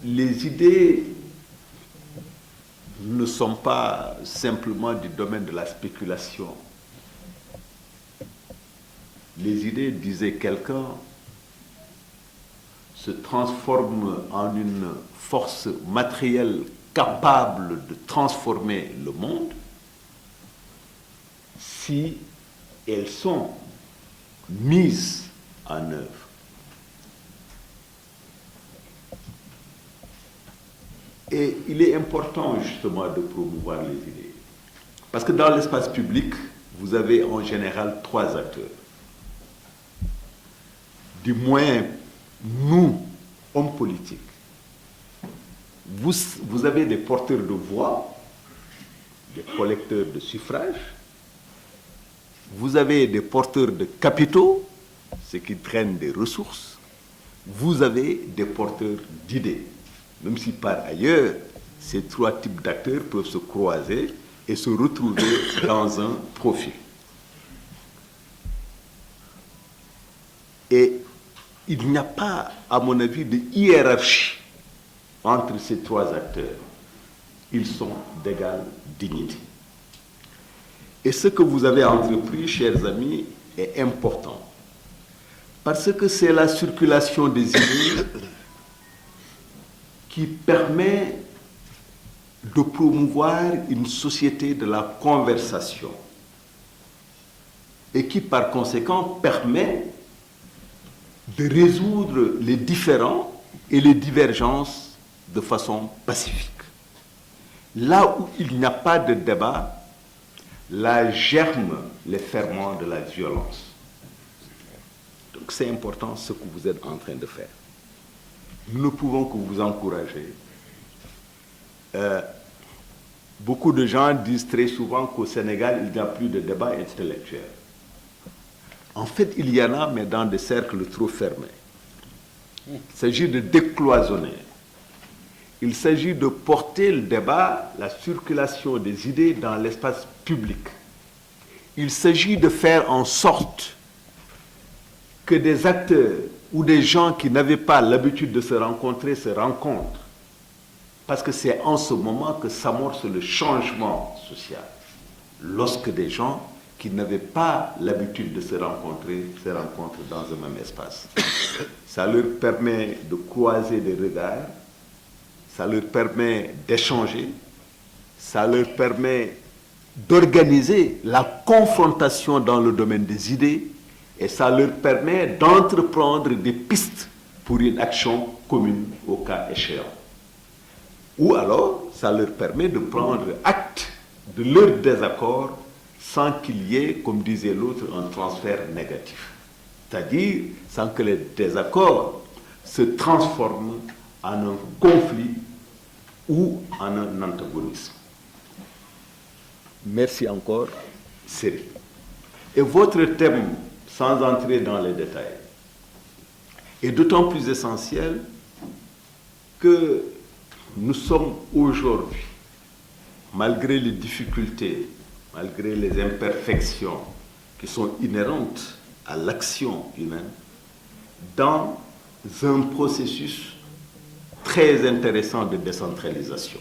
les idées ne sont pas simplement du domaine de la spéculation. Les idées, disait quelqu'un, se transforment en une force matérielle capable de transformer le monde si elles sont mises en œuvre. Et il est important justement de promouvoir les idées. Parce que dans l'espace public, vous avez en général 3 acteurs. Du moins, nous, hommes politiques, vous avez des porteurs de voix, des collecteurs de suffrages, vous avez des porteurs de capitaux, ceux qui traînent des ressources, vous avez des porteurs d'idées. Même si par ailleurs, ces 3 types d'acteurs peuvent se croiser et se retrouver dans un profil. Et il n'y a pas, à mon avis, de hiérarchie entre ces 3 acteurs. Ils sont d'égale dignité. Et ce que vous avez entrepris, chers amis, est important. Parce que c'est la circulation des idées qui permet de promouvoir une société de la conversation et qui, par conséquent, permet de résoudre les différends et les divergences de façon pacifique. Là où il n'y a pas de débat, là germent les ferments de la violence. Donc c'est important ce que vous êtes en train de faire. Nous ne pouvons que vous encourager. Beaucoup de gens disent très souvent qu'au Sénégal, il n'y a plus de débat intellectuel. En fait, il y en a, mais dans des cercles trop fermés. Il s'agit de décloisonner. Il s'agit de porter le débat, la circulation des idées dans l'espace public. Il s'agit de faire en sorte que des acteurs ou des gens qui n'avaient pas l'habitude de se rencontrent. Parce que c'est en ce moment que s'amorce le changement social. Lorsque des gens qui n'avaient pas l'habitude de se rencontrent dans un même espace. Ça leur permet de croiser des regards, ça leur permet d'échanger, ça leur permet d'organiser la confrontation dans le domaine des idées et ça leur permet d'entreprendre des pistes pour une action commune au cas échéant. Ou alors, ça leur permet de prendre acte de leur désaccord sans qu'il y ait, comme disait l'autre, un transfert négatif. C'est-à-dire sans que les désaccords se transforment en un conflit ou en un antagonisme. Merci encore, Cyril. Et votre thème, sans entrer dans les détails, est d'autant plus essentiel que nous sommes aujourd'hui, malgré les difficultés, malgré les imperfections qui sont inhérentes à l'action humaine, dans un processus très intéressant de décentralisation.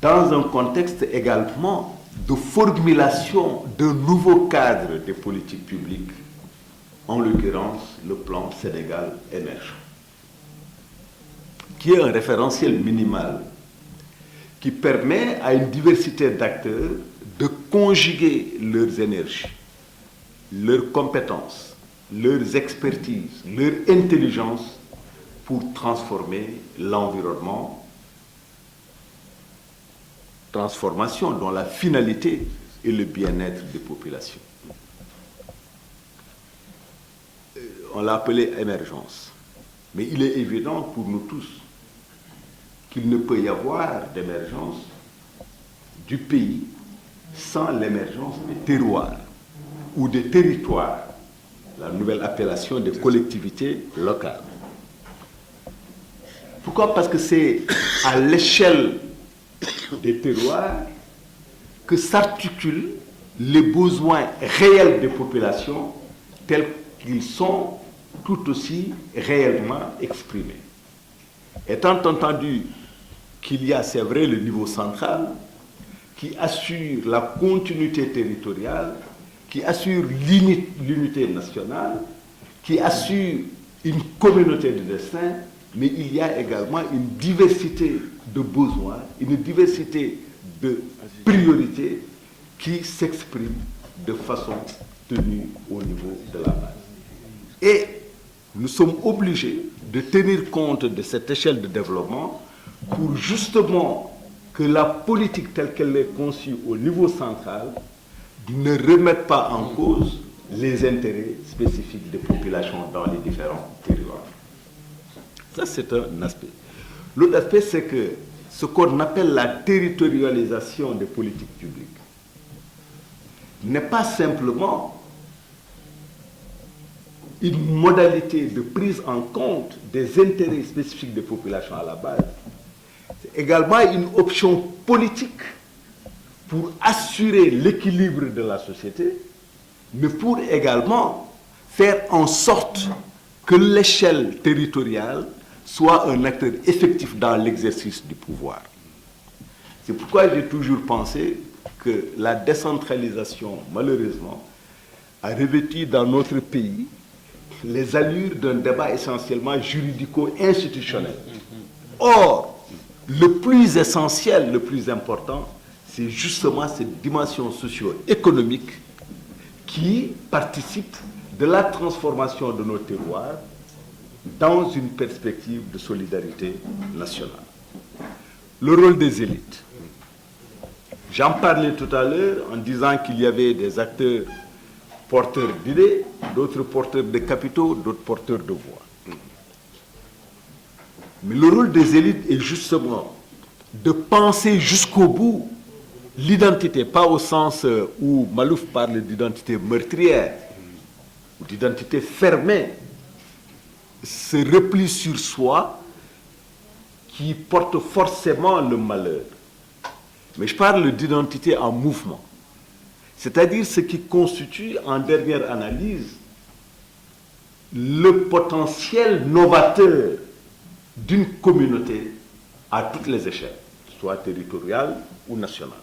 Dans un contexte également de formulation d'un nouveau cadre des politiques publiques, en l'occurrence le plan Sénégal émergent, qui est un référentiel minimal qui permet à une diversité d'acteurs de conjuguer leurs énergies, leurs compétences, leurs expertises, leur intelligence pour transformer l'environnement. Transformation dont la finalité est le bien-être des populations. On l'a appelé émergence. Mais il est évident pour nous tous qu'il ne peut y avoir d'émergence du pays sans l'émergence des terroirs ou des territoires, la nouvelle appellation des collectivités locales. Pourquoi? Parce que c'est à l'échelle des terroirs que s'articulent les besoins réels des populations tels qu'ils sont tout aussi réellement exprimés. Étant entendu qu'il y a, c'est vrai, le niveau central qui assure la continuité territoriale, qui assure l'unité nationale, qui assure une communauté de destin, mais il y a également une diversité de besoins, une diversité de priorités qui s'expriment de façon tenue au niveau de la base. Et nous sommes obligés de tenir compte de cette échelle de développement pour justement que la politique telle qu'elle est conçue au niveau central ne remette pas en cause les intérêts spécifiques des populations dans les différents territoires. Ça, c'est un aspect. L'autre aspect, c'est que ce qu'on appelle la territorialisation des politiques publiques n'est pas simplement une modalité de prise en compte des intérêts spécifiques des populations à la base. C'est également une option politique pour assurer l'équilibre de la société, mais pour également faire en sorte que l'échelle territoriale soit un acteur effectif dans l'exercice du pouvoir. C'est pourquoi j'ai toujours pensé que la décentralisation, malheureusement, a revêtu dans notre pays les allures d'un débat essentiellement juridico-institutionnel. Or, le plus essentiel, le plus important, c'est justement cette dimension socio-économique qui participe de la transformation de nos terroirs dans une perspective de solidarité nationale. Le rôle des élites. J'en parlais tout à l'heure en disant qu'il y avait des acteurs porteurs d'idées, d'autres porteurs de capitaux, d'autres porteurs de voix. Mais le rôle des élites est justement de penser jusqu'au bout l'identité, pas au sens où Malouf parle d'identité meurtrière ou d'identité fermée, ce repli sur soi qui porte forcément le malheur. Mais je parle d'identité en mouvement, c'est-à-dire ce qui constitue en dernière analyse le potentiel novateur d'une communauté à toutes les échelles, soit territoriale ou nationale.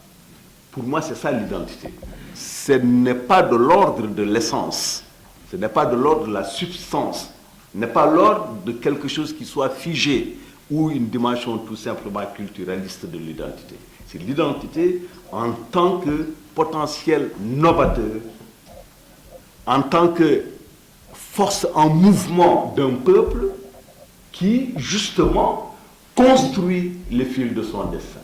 Pour moi, c'est ça l'identité. Ce n'est pas de l'ordre de l'essence, ce n'est pas de l'ordre de la substance, ce n'est pas l'ordre de quelque chose qui soit figé ou une dimension tout simplement culturaliste de l'identité. C'est l'identité en tant que potentiel novateur, en tant que force en mouvement d'un peuple qui, justement, construit les fils de son destin.